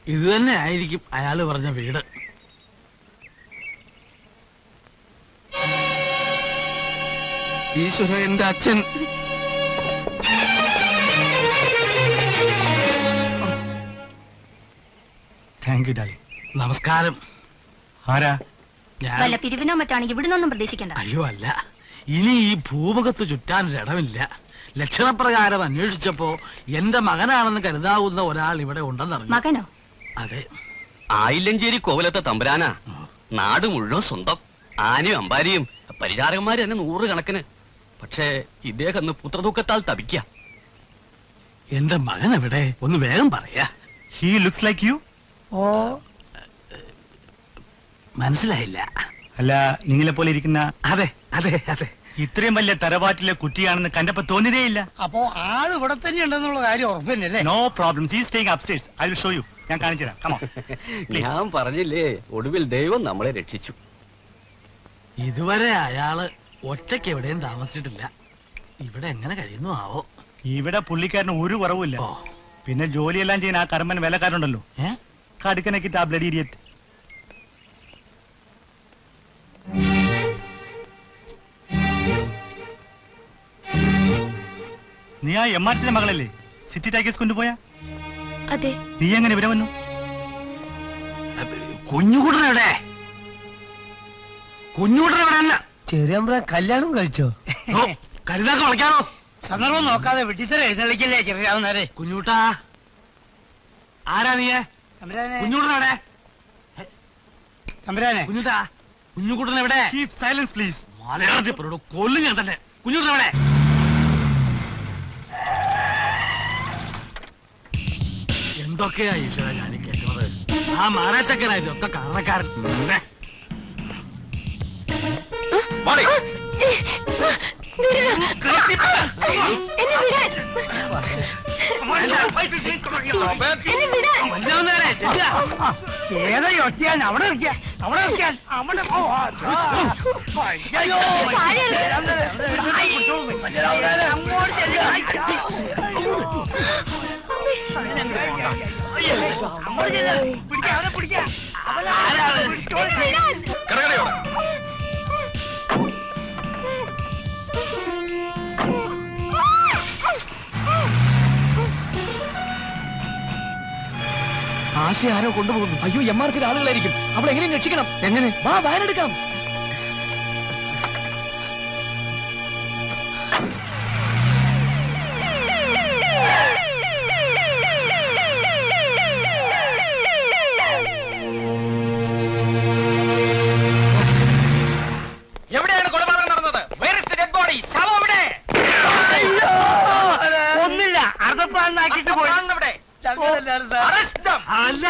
ഇത് തന്നെ ആയിരിക്കും അയാള് പറഞ്ഞ വീട്. ഈശ്വര, എന്റെ അച്ഛൻ. Thank you darling. നമസ്കാരം. ആരാ? വല്ല പിരിവിനോ മറ്റാണെങ്കിൽ ഇവിടുന്നൊന്നും പ്രതീക്ഷിക്കണ്ട. അയ്യോ അല്ല, ഇനി ഈ ഭൂമുഖത്ത് ചുറ്റാനൊരിടമില്ല. ലക്ഷണപ്രകാരം അന്വേഷിച്ചപ്പോ എന്റെ മകനാണെന്ന് കരുതാവുന്ന ഒരാൾ ഇവിടെ ഉണ്ടെന്നറിഞ്ഞു. മകനോ? അതെ, ആയില്ലഞ്ചേരി കോവിലത്തെ തമ്പുരാനാ. നാട് മുഴുവൻ സ്വന്തം. ആനയും അമ്പാരിയും പരിചാരകന്മാര് തന്നെ 100 കണക്കിന്. പക്ഷേ ഇദ്ദേഹം പുത്രദുഃഖത്താൽ തപിക്ക. എന്റെ മകൻ എവിടെ? ഒന്ന് വേഗം പറയാ. He looks like you. ഓ, മനസ്സിലായില്ല. അല്ല, നിങ്ങളെ പോലെ ഇരിക്കുന്ന. അതെ അതെ അതെ. ഇത്രയും വലിയ തറവാട്ടിലെ കുട്ടിയാണെന്ന് കണ്ടപ്പോ തോന്നിയതേയില്ല. അപ്പോ ആള് ഇവിടെ തന്നെ ഉണ്ടെന്നുള്ള കാര്യം ഉറപ്പന്നല്ലേ? No problem. He is staying upstairs. I will show you. ഞാൻ കാണിച്ചു തരാം. Come on. ഞാൻ പറഞ്ഞില്ലേ, ഒടുവിൽ ദൈവം നമ്മളെ രക്ഷിച്ചു. ഇതുവരെ അയാള് ഒറ്റയ്ക്ക് എവിടെയും താമസിച്ചിട്ടില്ല. ഇവിടെ എങ്ങനെ കഴിയുന്നു ആവോ? ഇവിടെ പുള്ളിക്കാരന് ഒരു കുറവുമില്ല. പിന്നെ ജോലിയെല്ലാം ചെയ്യുന്ന ആ കർമ്മൻ വേലക്കാരുണ്ടല്ലോ, കടുക്കനക്കിട്ട് ആ ബ്ലഡി ഇഡിയറ്റ്. നീ ആ എംആർസിന്റെ മകളല്ലേ സിറ്റി ടൈഗേഴ്സ് കൊണ്ടുപോയാ? അതെ. നീ എങ്ങനെ ഇവിടെ വന്നു? കുഞ്ഞുകൂട്ടനെവിടെ? കുഞ്ഞുകൂട്ടനെവിടെയല്ല. ചെറിയമ്പ്ര കല്യാണം കഴിച്ചോ? കരുതാക്ക വളയ്ക്കാണോ? സന്ദർഭം നോക്കാതെ വെട്ടിത്തര എഴുന്നള്ളിക്കല്ലേ ചെറിയാവുന്നവരെ. കുഞ്ഞൂട്ടാ, ആരാ നീ? കുഞ്ഞുകൂട്ടനെവിടെ? തമ്പുരാനെ, കുഞ്ഞൂട്ടാ, കുഞ്ഞുകൂട്ടനെവിടെ? Keep silence please. മലയാളത്തിൽ പറയൂ, കൊല്ലും ഞാൻ തന്നെ. കുഞ്ഞൂട്ടനെവിടെ? എന്തൊക്കെയാ ഈശ്വര ഞാൻ കേൾക്കുന്നത്? ആ മാറാച്ചക്കനാ ഇതൊക്കെ കാരണക്കാരൻ. ഏതൊക്കെയാണ് അവിടെ നിൽക്കാൻ, അവിടെ നിൽക്കാൻ, അവിടെ ആശ ആരോ കൊണ്ടുപോകുന്നു. അയ്യോ, എംആർസിയുടെ ആളുകളായിരിക്കും. അവിടെ എങ്ങനെയും രക്ഷിക്കണം. എങ്ങനെ? വാ, വാനെടുക്കാം. എവിടെയാണ് കൊലപാതകം നടന്നത്? Where is the dead body? ശവം എവിടെ? ഒന്നില്ല, അർദ്ധപ്പാലിനാക്കിട്ട് പോയി. അല്ല,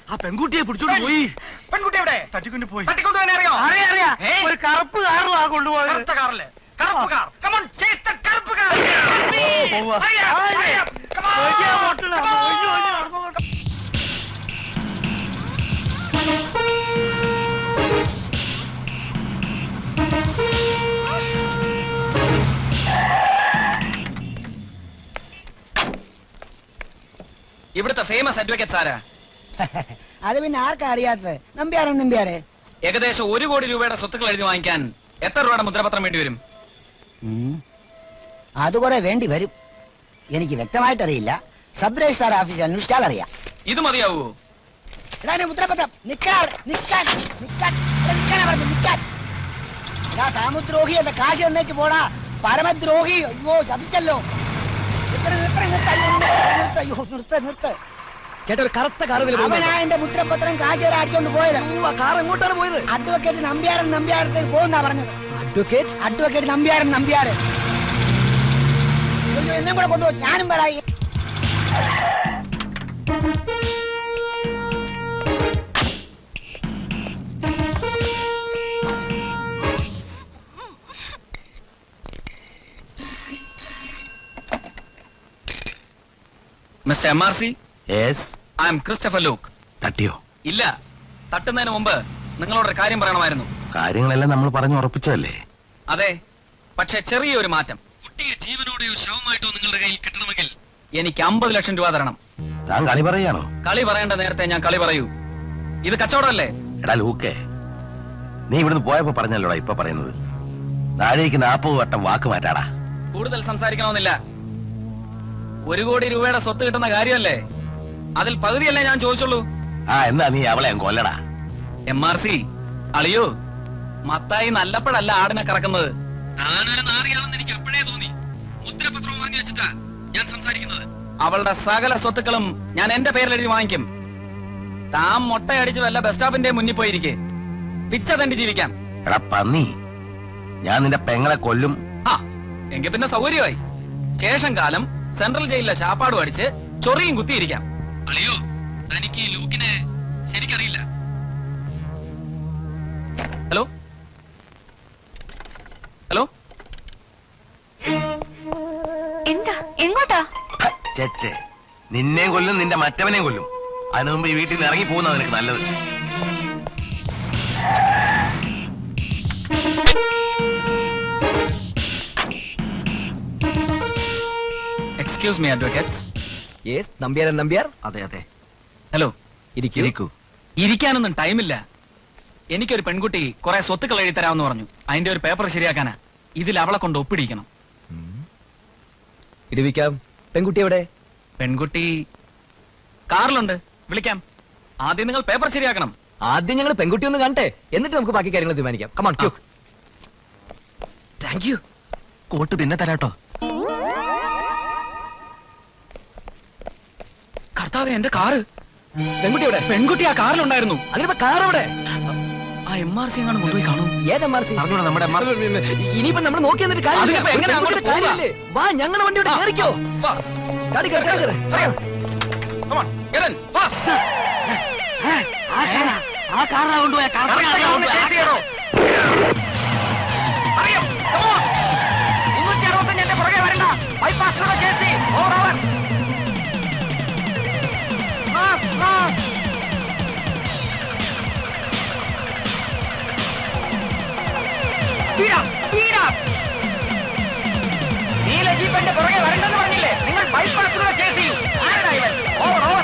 ആ പെൺകുട്ടിയെ പിടിച്ചോണ്ട് പോയി. പെൺകുട്ടി എവിടെ? തട്ടിക്കൊണ്ട് പോയി. തട്ടിക്കൊണ്ടുപോകാൻ അറിയോ? അറിയാ, ഒരു കറുപ്പ് കാറിലാ കൊണ്ടുപോയത്. കറുത്ത കാറില്. കറുപ്പ് car. Come on, chase the കറുപ്പ് car. Hurry up, hurry up. Come on. Come on. ഇവിടുത്തെ ഫേമസ് അഡ്വക്കേറ്റ്സ് ആരാ? അത് പിന്നെ ആർക്കാ അറിയാത്തത്? നമ്പ്യാരെ. ഏകദേശം 1 കോടി രൂപയുടെ സ്വത്തുക്കൾ എഴുതി വാങ്ങിക്കാൻ എത്ര രൂപയുടെ മുദ്രപത്രം വേണ്ടി വരും? അത് കുറെ വേണ്ടി വരും. എനിക്ക് വ്യക്തമായിട്ടറിയില്ല. സബ് രജിസ്ട്രാർ ഓഫീസിൽ അന്വേഷിച്ചാൽ അറിയാം. ഇത് മതിയാവൂ? മുദ്രപത്രം സാമുദ്രോഹി അല്ല, കാശ് എന്നേച്ച് പോടാ പരമദ്രോഹി. അയ്യോ, ചതിച്ചല്ലോ. നിർത്ത്. ചേട്ടാ, ഒരു കറുത്ത കാർ അവനാ എന്റെ മുദ്രപത്രം കാശ് അടിച്ചോണ്ട് പോയത്. കാർ എങ്ങോട്ടാണ് പോയത്? അഡ്വക്കേറ്റ് നമ്പ്യാരത്തേക്ക് പോകുന്നാ പറഞ്ഞത്. അഡ്വക്കേറ്റ് നമ്പ്യാരൻ. അയ്യോ, എന്നെ കൂടെ കൊണ്ടുപോകും. ഞാനും വരായി. Mister MRC. Yes. I'm Christopher Luke. തട്ടിയോ? ഇല്ല, തട്ടുന്നതിന് മുമ്പ് നിങ്ങളോടൊരു കാര്യം പറയണമായിരുന്നു. കാര്യങ്ങളെല്ലാം നമ്മൾ പറഞ്ഞു ഉറപ്പിച്ചതല്ലേ? അതെ, പക്ഷെ ചെറിയൊരു മാറ്റം. കുട്ടിയെ ജീവനോടെയോ ശവമായിട്ടോ നിങ്ങളുടെ കയ്യിൽ കിട്ടണമെങ്കിൽ എനിക്ക് 50 ലക്ഷം രൂപ തരണം. താൻ കളി പറയാണോ? കളി പറയേണ്ട നേരത്തെ ഞാൻ കളി പറയൂ. ഇത് കച്ചവടമല്ലേ? എടാ ലൂക്കേ, നീ ഇവിടുന്ന് പോയപ്പോ പറഞ്ഞല്ലോടാ ഇപ്പൊ പറയുന്നത്. താഴേക്ക് 40 വട്ടം വാക്ക് മാറ്റാടാ. കൂടുതൽ സംസാരിക്കണമെന്നില്ല. 1 കോടി രൂപയുടെ സ്വത്ത് കിട്ടുന്ന കാര്യമല്ലേ? അതിൽ പകുതിയല്ലേ ഞാൻ ചോദിച്ചുള്ളൂ. എന്നാ നീ അവളെ കൊല്ലടാ. MRC അളിയോ, മത്തായി നല്ലപ്പോഴല്ല ആടിനെ കറക്കുന്നത്. എനിക്ക് അപ്പോഴേ തോന്നി. മുദ്രപത്രവും വാങ്ങി വെച്ചിട്ടാ ഞാൻ സംസാരിക്കുന്നത്. അവളുടെ സകല സ്വത്തുക്കളും ഞാൻ എന്റെ പേരിൽ എഴുതി വാങ്ങിക്കും. താൻ മൊട്ടയടിച്ച് വല്ല ബസ് സ്റ്റോപ്പിന്റെ മുന്നിൽ പോയിരിക്കെ പിച്ച തണ്ടി ജീവിക്കാം. എടാ പന്നി, ഞാൻ നിന്റെ പെങ്ങളെ കൊല്ലും. എങ്കിൽ പിന്നെ സൗകര്യമായി. ശേഷം കാലം സെൻട്രൽ ജയിലിലെ ശാപ്പാടും അടിച്ച് ചൊറിയും കുത്തിയിരിക്കാം. അളിയോ, തനിക്ക് ഈ ലൂക്കിനെ ശരിക്കറിയില്ല. ഹലോ ഹലോ, എന്താ? എങ്ങോട്ടാ? ചെറ്റ്, നിന്നെയും കൊല്ലും നിന്റെ മറ്റവനെയും കൊല്ലും. അതിനു മുമ്പ് ഈ വീട്ടിൽ നിന്ന് ഇറങ്ങി പോകുന്ന നിനക്ക് നല്ലത്. Excuse me advocates. Yes, Nambiar. അതെ അതെ, ഹലോ. ഇരിക്കൂ. ഇരിക്കാനൊന്നും ടൈമില്ല. എനിക്കൊരു പെൺകുട്ടി കുറെ സ്വത്തുക്കൾ എഴുതി തരാമെന്ന് പറഞ്ഞു. അതിന്റെ ഒരു പേപ്പർ ശരിയാക്കാനാ. ഇതിൽ അവളെ കൊണ്ട് ഒപ്പിടിക്കണം. ഇടിവിക്കാം. പെൺകുട്ടി എവിടെ? പെൺകുട്ടി കാറിലുണ്ട്, വിളിക്കാം. ആദ്യം നിങ്ങൾ പേപ്പർ ശരിയാക്കണം. ആദ്യം ഞങ്ങൾ പെൺകുട്ടി ഒന്ന് കാണട്ടെ, എന്നിട്ട് നമുക്ക് ബാക്കി കാര്യങ്ങൾ തീരുമാനിക്കാം. കമാൺ, ക്യൂ. Thank you. കോട്ട് പിന്നെ തരാട്ടോ. കർത്താവേ, എന്റെ കാറ്. പെൺകുട്ടി എവിടെ? പെൺകുട്ടി ആ കാറിലുണ്ടായിരുന്നു. അങ്ങനെ കാർ എവിടെ? ആ MRC എങ്ങാനും കൊണ്ടുപോയി കാണൂ. ഏത് MRC? അറിഞ്ഞൂടാ, നമ്മുടെ ഇനിയിപ്പോ നമ്മൾ നോക്കി എന്നിട്ട് കാര്യമില്ല. അതിനിപ്പോ എങ്ങനെ അങ്ങോട്ട് പെൺകുട്ടിയുടെ കാര്യമില്ലേ? വാ, ഞങ്ങളുടെ വണ്ടിയോട് കയറിക്കോ. ചാടി കയറി. Come on, get in, fast. ആ കാറാ കൊണ്ടുപോയ നീല ജീപ്പന്റെ പുറകെ വരണ്ടെന്ന് പറഞ്ഞില്ലേ? നിങ്ങൾ ബൈപ്പാസിലൂടെ ചേസ് ചെയ്യൂ. ആരടാ ഇവൻ? Over.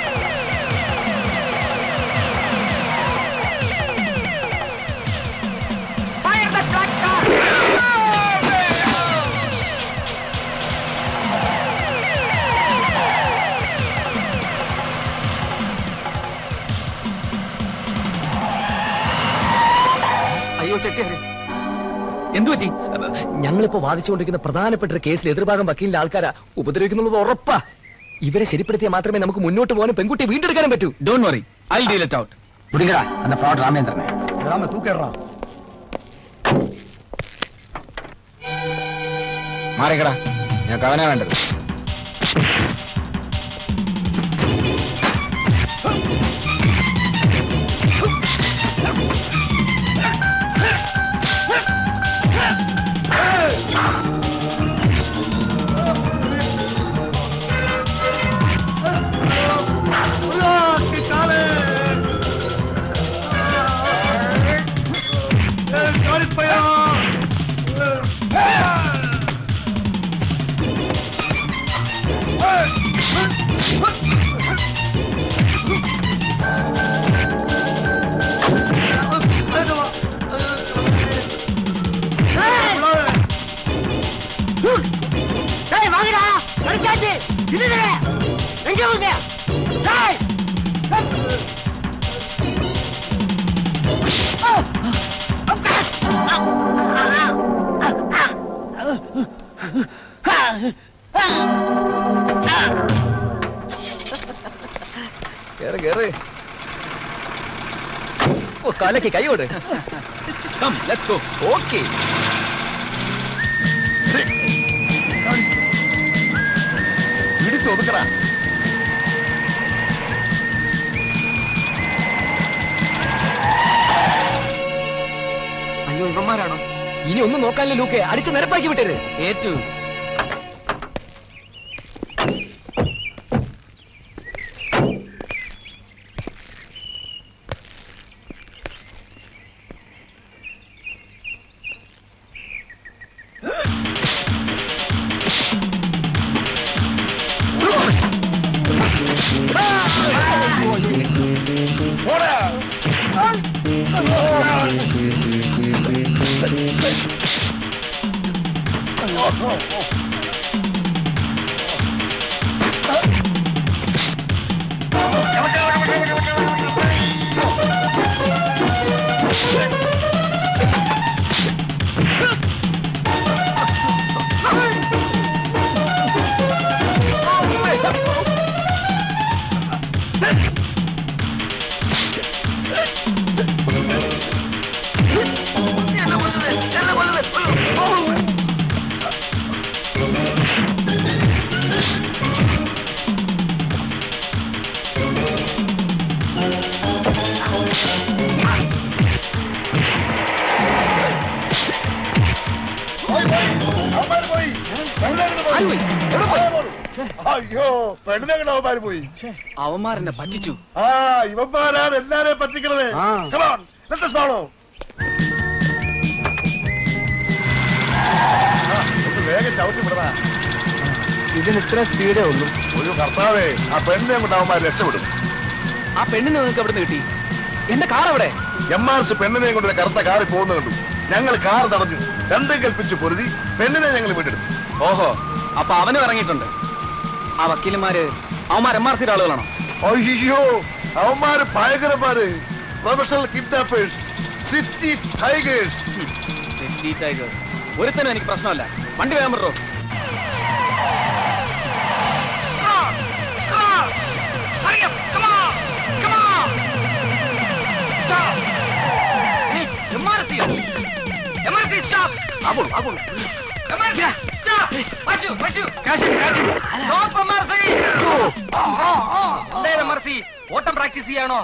Fire the black car. അയ്യോ ചെട്ടിയാര്, എന്തുപറ്റി? ഞങ്ങളിപ്പോ വാദിച്ചുകൊണ്ടിരിക്കുന്ന പ്രധാനപ്പെട്ട ഒരു കേസിൽ എതിർഭാഗം വക്കീലിന്റെ ആൾക്കാരാ ഉപദ്രവിക്കുന്നുള്ളത് ഉറപ്പാ. ഇവരെ ശരിപ്പെടുത്തിയാൽ മാത്രമേ നമുക്ക് മുന്നോട്ട് പോകാനും പെൺകുട്ടിയെ വീണ്ടെടുക്കാനും പറ്റൂ. Don't worry, I'll deal it out. പുടിങ്ങടാ அந்த ஃப்ராட் ராமேந்திரனை. രാമ തൂക്കേറാ. മാറിക്കടാ, ഞങ്ങൾക്ക് അവനാ വേണ്ടത്. കാലയ്ക്ക് കൈയോട്. Come, let's go. ഓക്കെ. പിടിച്ചൊതുക്കടാ. അയ്യോ, ഇവന്മാരാണോ? ഇനി ഒന്നും നോക്കാനില്ല ലൂക്കെ, അടിച്ച് നിരപ്പാക്കി വിട്ടരുത്. ഏറ്റു. അയ്യോ പെണ്ണുങ്ങളവന്മാര് പോയി. അവന്മാരെന്നെ പറ്റിച്ചു. ആ ഇവന്മാരാണ് എല്ലാരെയും പറ്റിക്കണത്. Come on, let us follow. ഒന്ന് വേഗം ചവിട്ടി വിടടാ. ഇതിന് ഇത്ര സ്പീഡേ ഉള്ളൂ. ഒരു കർത്താവേ, ആ പെണ്ണിനെ കൊണ്ട് അവന്മാർ രക്ഷപ്പെടും. ആ പെണ്ണിനെ നിങ്ങൾക്ക് എവിടെ നിന്ന് കിട്ടി? എന്റെ കാർ എവിടെ? MRC പെണ്ണിനെ കൊണ്ട് കറുത്ത കാറിൽ പോകുന്ന കണ്ടു. ഞങ്ങൾ കാർ തടഞ്ഞു, രണ്ടും കൽപ്പിച്ച് പൊരുതി പെണ്ണിനെ ഞങ്ങൾ വീണ്ടെടുത്തു. ഓഹോ, അപ്പൊ അവനും ഇറങ്ങിയിട്ടുണ്ട്. ആ വക്കീലന്മാര് അവന്മാർ MRC ആളുകളാണോ? അയ്യോ, അവന്മാര് ഭയങ്കരന്മാര്, professional kidnappers, city tigers. City tigers. ഒരുത്തനും എനിക്ക് പ്രശ്നമല്ല. വണ്ടി വേഗം വിടറോ. ഓട്ടം പ്രാക്ടീസ് ചെയ്യാണോ?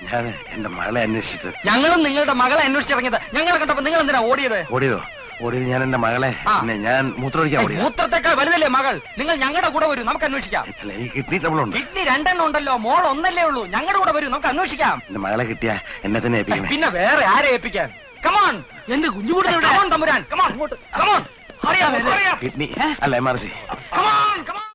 ഞാൻ എന്റെ മകളെ അന്വേഷിച്ചിട്ട്. ഞങ്ങളും നിങ്ങളുടെ മകളെ അന്വേഷിച്ചിറങ്ങിയത്. ഞങ്ങളെ കണ്ടപ്പോ നിങ്ങൾ എന്തിനാ ഓടിയത്? ഓടിയത് ഞാൻ എന്റെ മകളെ ഞാൻ മൂത്രമൊഴിക്കാൻ ഓടിയത്. മൂത്രത്തെക്കാൾ വലുതല്ലേ മകൾ? നിങ്ങൾ ഞങ്ങളുടെ കൂടെ വരൂ, നമുക്ക് അന്വേഷിക്കാം. അല്ല, ഈ കിഡ്നി ട്രബിൾ ഉണ്ട്. കിഡ്നി 2 ഉണ്ടല്ലോ, മോൾ 1 ഉള്ളൂ. ഞങ്ങളുടെ കൂടെ വരൂ, നമുക്ക് അന്വേഷിക്കാം. എന്റെ മകളെ കിട്ടിയാ എന്നെ തന്നെ ഏൽപ്പിക്കണേ. പിന്നെ വേറെ ആരെ ഏൽപ്പിക്കാൻ? കമോൺ, എന്റെ കുഞ്ഞുകൂടെ കമോൺ തമ്പുരാൻ, കമോൺ, കമോൺ. കിഡ്നി അല്ല MRC.